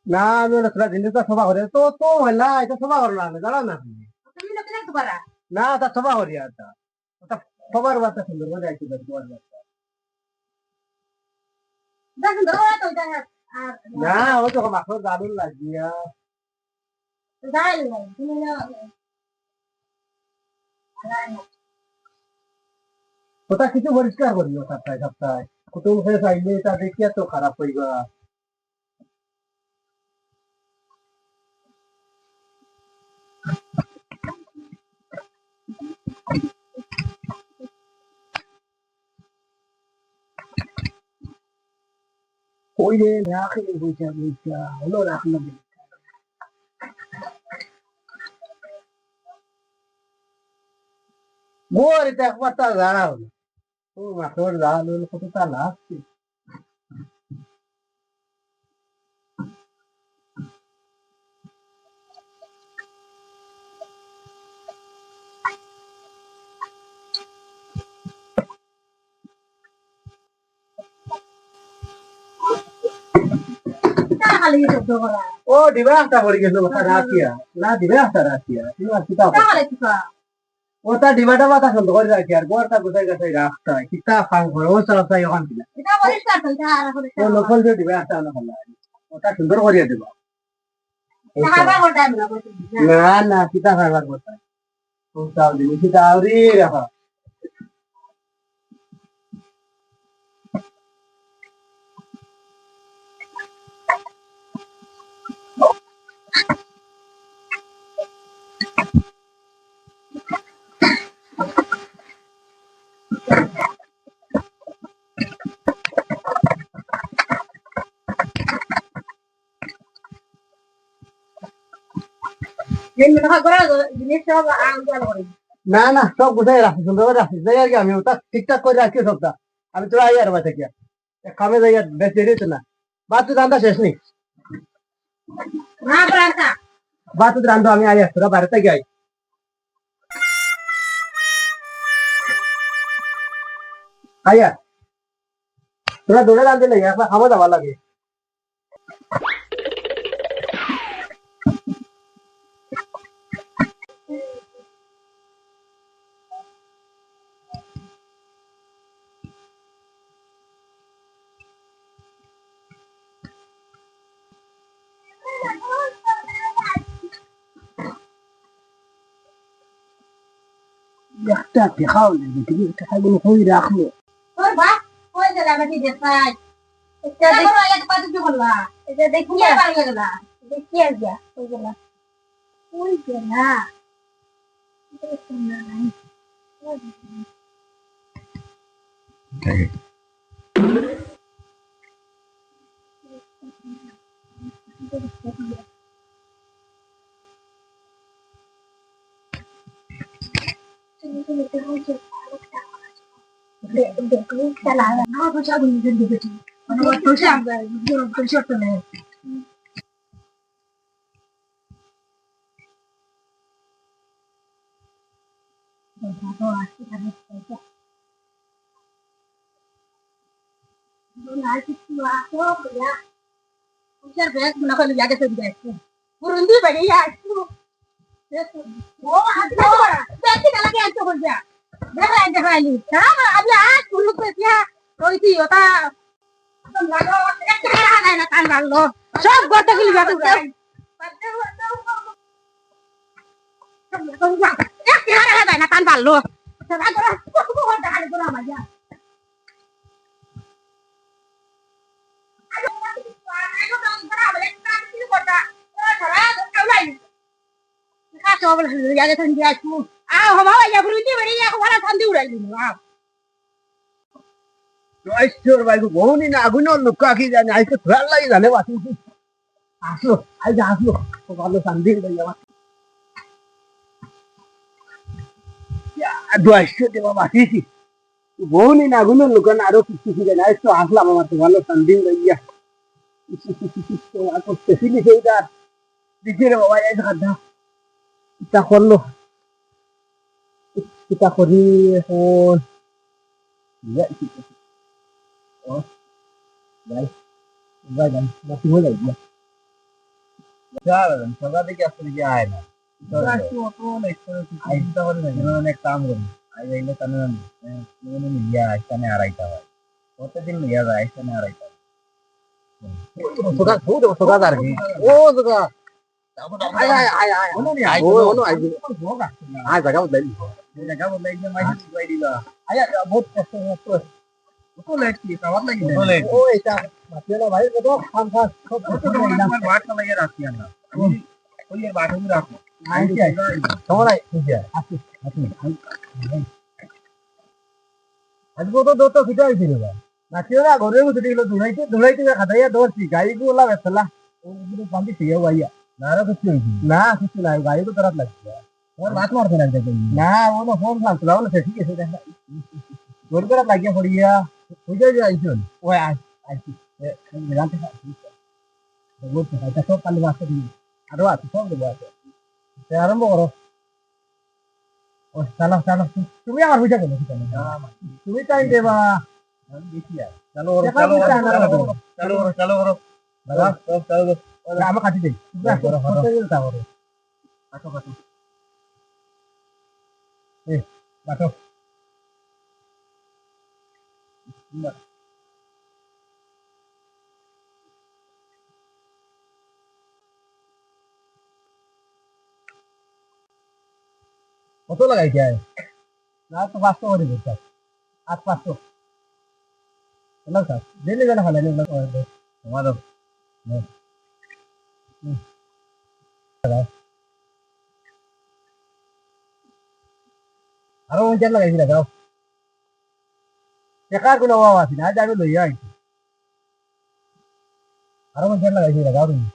না আমি ওটা দিনে তো সভা করে তো তো মহিলা এটা সভা করো না জানো না না তা সভা করি আর তা ওটা সবার বাচ্চা সুন্দর করে আইছি তোমার বাচ্চা না ও তো মাখো দারুণ লাগিয়া ওটা কিছু পরিষ্কার করিও সপ্তাহে সপ্তাহে কুটুম খেয়ে চাইলে এটা দেখিয়া তো খারাপ হইবা ওই রে রাখে বইটা বইটা হলো রাখলো গোর এটা একবার তা জানা হলো ও মাখোর জাল হলো কত তা লাগছে ও দিবা একটা পড়ে গেল ওটা রাখিয়া না দিবা একটা রাখিয়া তুমি আর কিতা ওটা ডিবাটা মাথা সুন্দর করে রাখি আর গোরটা গোটাই গাছাই রাখতে হয় কিতা ফাং করে ও চালাই ওখান থেকে ও লোকাল যে দিবা একটা না ভালো ওটা সুন্দর করিয়া দিবা না না কিতা খাবার কথা ও চাও দিবি কিতা আউরি রাখা না না সব গোটাই রাখি সুন্দর করে রাখি যাই আর কি আমি ওটা ঠিকঠাক করে রাখি সবটা আমি তোরা আই আর বাচ্চা গিয়া কামে যাই আর বেঁচে দিত না বাদ তো রান্না শেষ নেই বাদ তো রান্ধো আমি আই আর তোরা বাড়িতে গিয়ে আইয়া তোরা দৌড়ে রান্ধতে লাগে একবার খাওয়া দাওয়া লাগে একটা দেখাও নেই তুমি টাকাগুলো কই রাখলো সব গর্ত গুলি টান পারলো বহু দিন আগুন লোক আঁকি জানে আইসে ফেরার লাগে জানে বাসি আসলো আই যা আসলো ভালো শান্তি দুয়াইশো দেবা বাঁচিয়েছি বহু দিন আগুন লোক আরো কিছু জানে আইসো আসলাম আমার তো ভালো শান্তি লাগিয়া করতেছি সেইটা দেখি রে বাবা এই খাদ্যা এটা করলো এটা করি এখন ভাই ভাই বাকি হয়ে যাবে সকাল থেকে আসলে কি আয় না অনেক কাম করি আজ এলে তাহলে ইয়া এখানে আড়াইটা হয় প্রত্যেকদিন ইয়া যায় এখানে আড়াইটা সকাল সকাল আর কি ও সকাল আয় আয় আয় আয় ওনো নি আয় ওনো আয় আয় জায়গা বদলাই জায়গা বদলাই যে মাইক বদলাই দিলা আয় বহুত কষ্ট কষ্ট তো লেট কি খাবার লাগি তো লেট ও এটা মাতিয়ালা ভাই কত খাম খাস সব আমার বাট লাগিয়ে রাখি না ওই এর বাট আমি রাখো আই কি তোমার আই ঠিক আছে আসি আজ কত দত কিটা হইছিল মাতিয়ালা ঘরে বসে দিল দৌড়াইতে দৌড়াইতে খাদাইয়া দৌড়ছি গাড়ি গুলা বেসলা ওগুলো বাঁধি দিয়ে ভাইয়া না রে কিছু হইছি না কিছু নাই গাড়ি তো খারাপ লাগছে ওর বাত মারতে না না ও না ফোন ফালতু বলে ঠিক আছে দেখা তোর খারাপ লাগিয়া পড়িয়া বুঝে যাইছুন ওই আইছি জানতে বলতে এটা সব কালি মাছ দিই আরো আছে সব দেবো আছে আরম্ভ করো ও চালো চালো তুমি আমার বুঝা কেন তুমি টাইম দেবা দেখি আর চলো চলো চলো চলো চলো দাদা সব চলো আমার কাটি দেই করো করো করো কাটো কাটো এ কাটো কত লাগাই যায় না তো 500 করে দিতে 8 500 না স্যার দিলে যেন ভালো নেই আমাদের আরো ওই লাগাইছি লাগাও টাকার কোনো অভাব আছে না যাবে লইয়া আইছি আরো ওই লাগাইছি লাগাও তুমি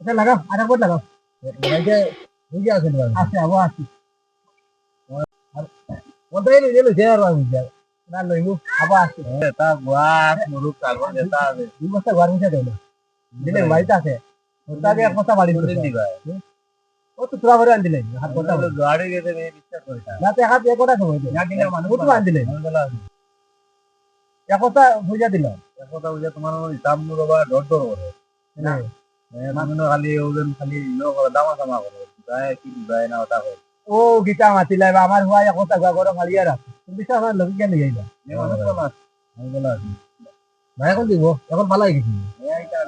এটা লাগাও আরেক বোর্ড লাগাও বুঝে আছে আছে আবো আছে ওটাই নিয়ে লইছে আর আমি যাই না লইমু আবো আছে তা বাস মুরুক কাগজ দেতা আছে দুই বস্তা ঘর মিশা দেব দিলে বাড়িতে আছে ওটা দিয়ে এক বস্তা বাড়ি দিবা ও তো তোরা ঘরে আন দিলে হাত কথা গাড়ি গেছে বিশ্বাস করে না তো হাত এক কথা সময় না দিলে মানুষ তো আন দিলে এক কথা বুঝা দিল এক কথা বুঝা তোমার হিসাব নো বাবা ডট ডট করে না মানুষ খালি ওজন খালি ইনো করে দামা দামা করে যায় কি যায় না ওটা করে ও গীতা মাতি লাইবা আমার হুয়া এক কথা গা করে খালি আর তুমি বিশ্বাস আমার লগে কেন যাইবা মানুষ বলা আমি বলা ভাই এখন দিব এখন ভালো হয়ে গেছি এইটা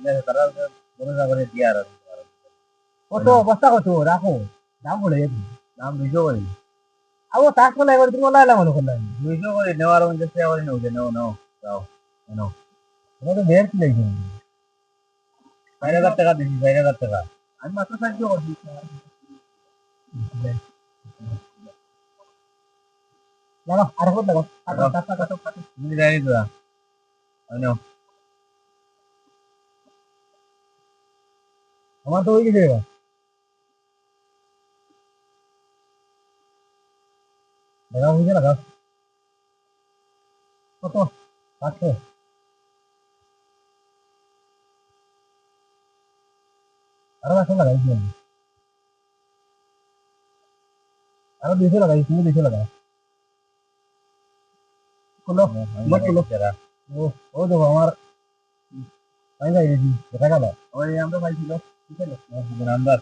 না তারা বড় করে দিয়া আর কত অবস্থা কত রাখো দাম বলে দাম 200 করে আবো তাক বলে এবার তুমি লাইলা মনে করলাম 200 করে নেওয়ার মধ্যে সে আবার নেও যে নাও নাও যাও নাও এটা তো বের কি লাগবে 4000 টাকা দিছি 4000 টাকা আমি মাত্র সাহায্য করছি লাগাও আর কত লাগাও কাটা কাটা কাটা তুমি জানি তো আনো আমার তো হয়ে গেছে লাগাও বুঝে লাগাও কত 500 আরো 500 লাগাইছি আমি আরো 200 লাগাইছি তুমি 200 লাগাও কোলো মত কোলো ও ও দেখো আমার তাই যাই দিদি দেখা গেল ওই আমরা পাইছিল ঠিক আছে নাম্বার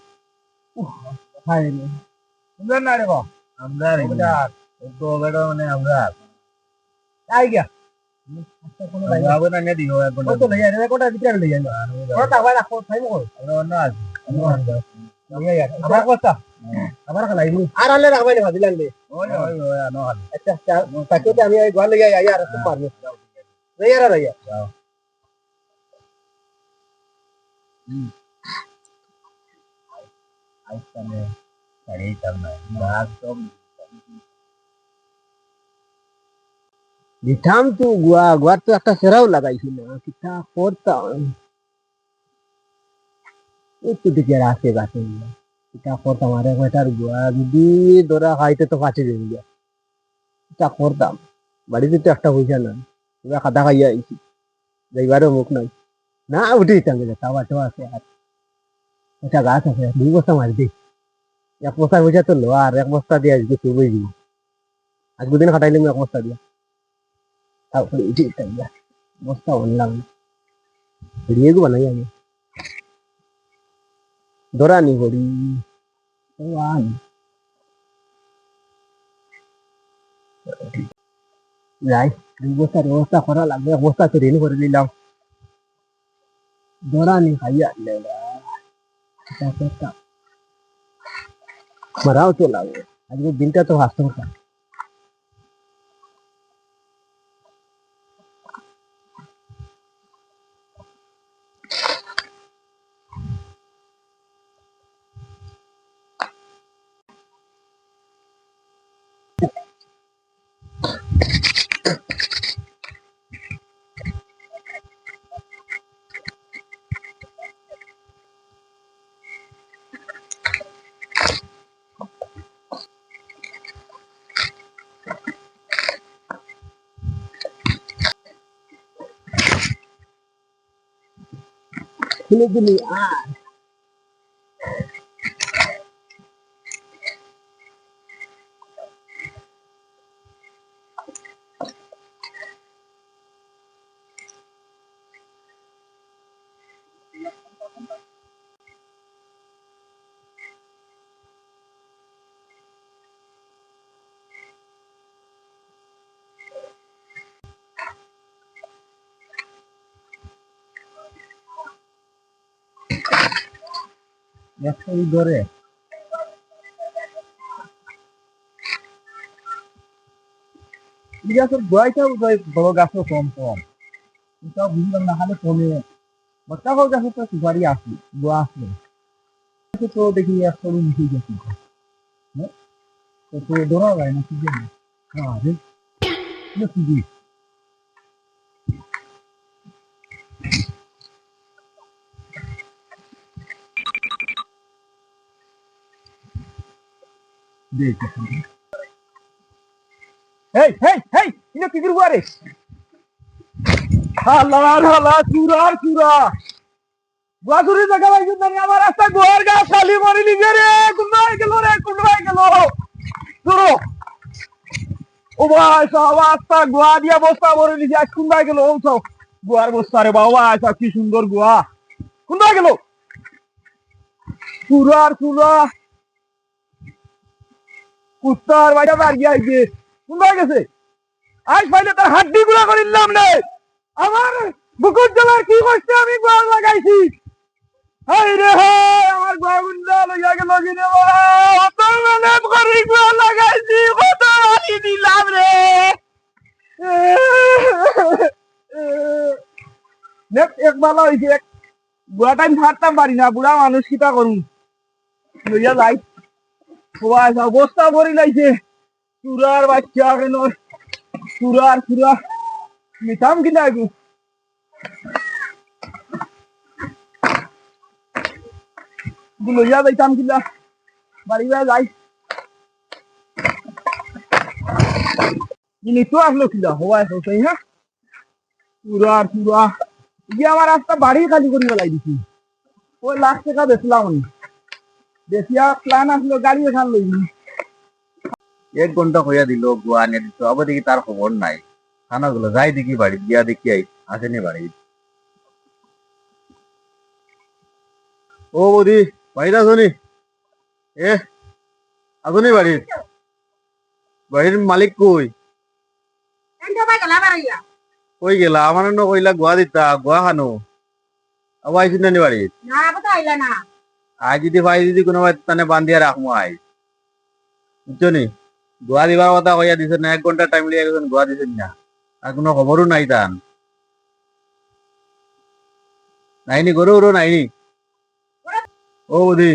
হাই রে সুন্দর না রে বাবা আমরা রে তো বেড়ো মানে আমরা আই গিয়া কোনো যাবে না দিও একবার তো লই আরে কোটা ভিতরে লই যাই ওটা আবার রাখো টাইম কর আমরা অন্য আছে আবার কথা আবার খালাই আর আলে রাখবাই না দিলাম দে ওই ওই ওই আনো আচ্ছা তাকে আমি এই গোয়াল লই আই আর তো পারবে লই আর লই যাও আইসানে গাড়ি চালানো বাস তো দিতাম তো গুয়া তো একটা সেরাও লাগাইছিল কিটা করতাম একটু দিকে রাখে গাছে কিটা করতাম আরে কয়টার গুয়া যদি ধরা খাইতে তো কাছে যাবে তা করতাম বাড়িতে তো একটা পয়সা নাই এবার খাতা খাইয়া আইছি যাইবারও মুখ নাই না উঠে দিতাম খাওয়া টাওয়া আছে আর একটা গাছ আছে 2 বস্তা মারি দিই 1 বস্তার পয়সা তো লো আর 1 বস্তা দিয়ে আজকে চুবই দিব আজ দুদিন খাটাইলাম 1 বস্তা দিয়া তারপরে উঠে দিতাম বস্তা অনলাম ভিডিও গো বানাই আমি দরানি করি ওয়ান যাই 2 বস্তার ব্যবস্থা করা লাগবে 1 বস্তা তো ঋণ করে দিলাম দরানি খাইয়া মারাও তো লাগবে আজকে দিনটা তো হাসতে হতো দিলি আর একশো ধরে গাছের গোয়াইটাও বড় গাছও কম কম এটাও বুঝলাম না খালি কমে বাচ্চা হোক গাছে তো সুপারি আসি গোয়া আসলে তো দেখি 100 মিশে গেছি তো ধরা যায় না কি জানি হ্যাঁ রে কি দেখ হেই হেই হেই ইনো কি করবো রে হালা হালা চুরা চুরা বাসুরি জায়গা লাগছে না আমার রাস্তা গোয়ার গা খালি মরে লিখে রে কোনবাই গেল চুরো ও ভাই সব রাস্তা গোয়া দিয়া বস্তা মরে লিখে আজ কোনবাই গেল ও সব গোয়ার বস্তা রে বাবা আচ্ছা কি সুন্দর গোয়া কোনবাই গেল চুরার চুরা কুত্তার বাইটা দাঁড়িয়ে আইছে কোনবাই গেছে আজ পাইলে তার হাড্ডি গুলা করিলাম রে আমার বুকুর জলার কি করছে আমি গোয়া লাগাইছি হাই রে হাই আমার গোয়া গুন্ডা লইয়া গেল কিনে অত মেহনত করি গোয়া লাগাইছি কত আলি দিলাম রে এক ভালো হয়েছে গোয়া টাইম ছাড়তাম পারি না বুড়া মানুষ কিতা করুন লইয়া যাই সবাই অবস্থা ভরি লাইছে চুরার বাচ্চা কেন চুরার চুরা নিতাম কিনা একটু লইয়া যাইতাম কিনা বাড়ি যাই নিতো আসলো কিনা হওয়া সেই হ্যাঁ চুরার চুরা গিয়ে আমার রাস্তা বাড়ি খালি করি বেলাই দিছি ওই লাখ টাকা বেচলাম উনি বেশিয়া প্ল্যান আসলো গাড়ি এখান লইনি 1 ঘন্টা হইয়া দিল গোয়া নিয়ে দিত আবার দেখি তার খবর নাই খানা গুলো যাই দেখি বাড়ি গিয়া দেখি আই আসেনি বাড়ি ও বৌদি বাড়িতে আসনি এ আসনি বাড়ির বাড়ির মালিক কই কই গেলা আমার কইলা গোয়া দিতা গোয়া খানো আবার আইসি না বাড়ি আজ যদি ভাই যদি কোনো তানে বান্ধিয়া রাখবো আই বুঝছো নি গোয়া দিবার কথা কইয়া দিছে না 1 ঘন্টা টাইম লিয়ে গেছেন গোয়া দিছেন না আর কোনো খবরও নাই তান নাইনি গরু নাইনি ও বুধি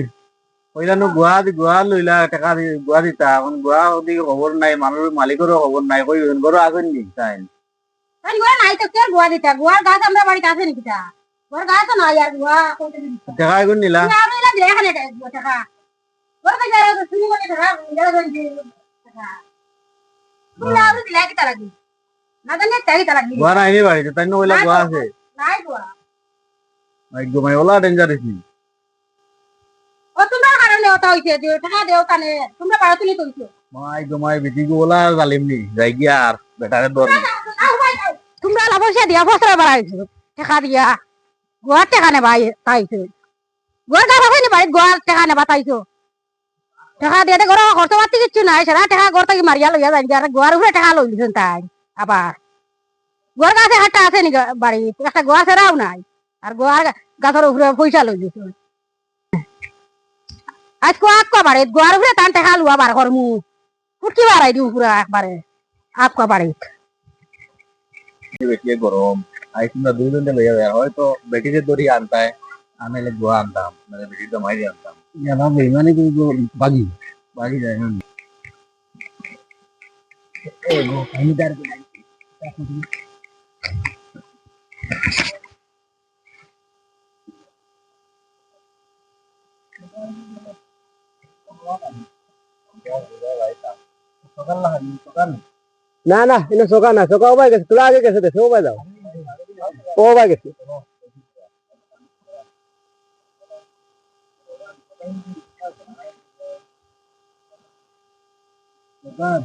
কইলা নো গোয়া লইলা টাকা গোয়া দিতা এখন গোয়া দিকে খবর নাই মানুষ মালিকেরও খবর নাই কই গরু আসেন নি তাই নাই তো কে গোয়া দিতা গোয়ার গাছ আমরা বাড়িতে আছে নাকি তা গোয়ার গাছ তো নাই আর গোয়া টাকা এখন নিলা আমি না দিয়ে এখানে টাকা গোয়া তো যারা শুরু করে টাকা টাকা তুমি আউরি দিলা কি তারাগি না জানি তাই তারাগি গোয়া নাই নি বাড়িতে তাই না ওইলা গোয়া আছে নাই গোয়া একদম ওলা ডেঞ্জারাস নি ও তোমরা কারণে ওটা হইছে যে টাকা দেও কানে তোমরা পারো তুমি কইছো মাই বেটি গো ওলা জালিম নি যাই গিয়া আর বেটারে দর তোমরা লাভ হইছে দিয়া ফসরা বাড়াইছো টাকা দিয়া গোয়া টাকা নে ভাই তাইছো গোয়া গা ভাই নি বাড়ি গোয়া টাকা নে বাতাইছো টাকা দিয়ে দে গরো খরচ পাতি কিছু নাই সারা টাকা গর থেকে মারিয়া লইয়া যাই আর গোয়ার উপরে টাকা লই দিছেন তাই আবার গোয়ার গাছে হাটটা আছে নি বাড়ি একটা গোয়া ছাড়াও নাই আর গোয়ার গাছের উপরে পয়সা লই দিছেন আজ কোয়া বাড়ি গোয়ার উপরে টান টাকা লুয়া বার করমু ফুটকি বাড়াই দিও পুরা একবারে আপকা বাড়ি বেটি গরম আই তোমরা দুইজন লইয়া যায় হয়তো বেটিকে দড়ি আনতায় আনাইলে গোয়া আনতাম মানে বেটি তো মাইরে আনতাম ইয়ালা বেমানে কিন্তু বাগি বাগি যায় না এ গো আমি দাঁড় না না এটা সোকা না সোকা ওবাই গেছে তোরা আগে গেছে দেশে ওবাই দাও ওবাই গেছে দোকান